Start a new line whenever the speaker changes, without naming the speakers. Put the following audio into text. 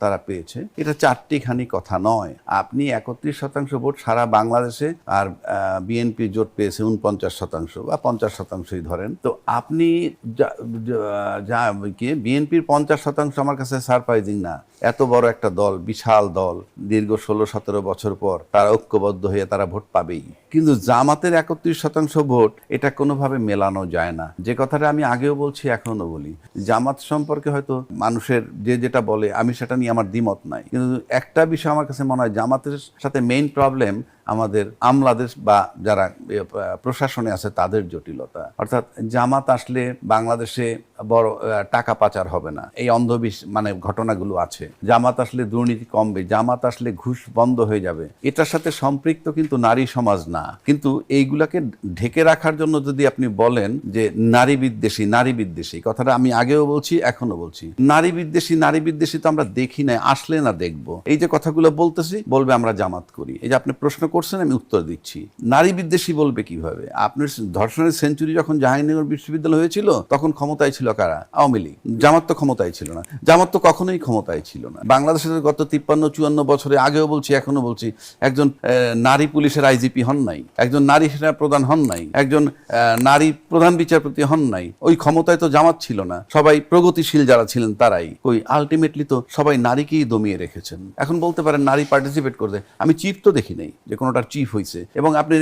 তারা পেয়েছে, এটা চারটিখানি কথা নয়। আপনি 31% ভোট সারা বাংলাদেশে, আর বিএনপি জোট পেয়েছে 49% বা 50%ই ধরেন। তো আপনি বিএনপির 50% আমার কাছে সারপ্রাইজিং না। এত বড় একটা দল, বিশাল দল, দীর্ঘ 16-17 বছর পর তারা ঐক্যবদ্ধ হয়ে তারা ভোট পাবেই। কিন্তু জামাতের 31% ভোট, এটা কোনোভাবে মেলানো যায় না। যে কথাটা আমি আগেও বলছি, এখনো বলি, জামাত সম্পর্কে হয়তো মানুষের যে যেটা বলে, আমি সেটা নিয়ে আমার দ্বিমত নাই। কিন্তু একটা বিষয় আমার কাছে মনে হয়, জামাতের সাথে মেইন প্রবলেম আমাদের আমলাদের বা যারা প্রশাসনে আছে তাদের জটিলতা। অর্থাৎ জামাত আসলে বাংলাদেশে বড় টাকা পাচার হবে না, এই মানে ঘটনাগুলো আছে। জামাত আসলে দুর্নীতি কমবে, জামাত আসলে ঘুষ বন্ধ হয়ে যাবে। এটার সাথে সম্পৃক্ত কিন্তু নারী সমাজ না। কিন্তু এইগুলাকে ঢেকে রাখার জন্য যদি আপনি বলেন যে নারী বিদ্বেষী কথাটা আমি আগেও বলছি, এখনো বলছি, নারী বিদ্বেষী তো আমরা দেখি না, আসলে না দেখবো। এই যে কথাগুলো বলতেছি, বলবে আমরা জামাত করি। এই যে আপনি প্রশ্ন করছেন, আমি উত্তর দিচ্ছি। নারী বিদ্বেষী বলবে কিভাবে? আপনার ধর্ষণের সেঞ্চুরি যখন জাহাঙ্গীরনগর বিশ্ববিদ্যালয় হয়েছিল, তখন ক্ষমতায় ছিল কারা? আওয়ামী লীগ। জামাত তো ক্ষমতায় ছিল না, জামাত তো কখনোই ক্ষমতায় ছিল না। বাংলাদেশের গত 53-54 বছরে, আগেও বলছি এখনো বলছি, একজন নারী পুলিশের আইজিপি হন নাই, একজন নারী সেনা প্রধান হন নাই, একজন নারী প্রধান বিচারপতি হন নাই। ওই ক্ষমতায় তো জামাত ছিল না, সবাই প্রগতিশীল যারা ছিলেন তারাই। ওই আলটিমেটলি তো সবাই নারীকেই দমিয়ে রেখেছেন। এখন বলতে পারেন নারী পার্টিসিপেট করতে, আমি চিফ তো দেখি নাই যে কোনোটার চিফ হয়েছে। এবং আপনি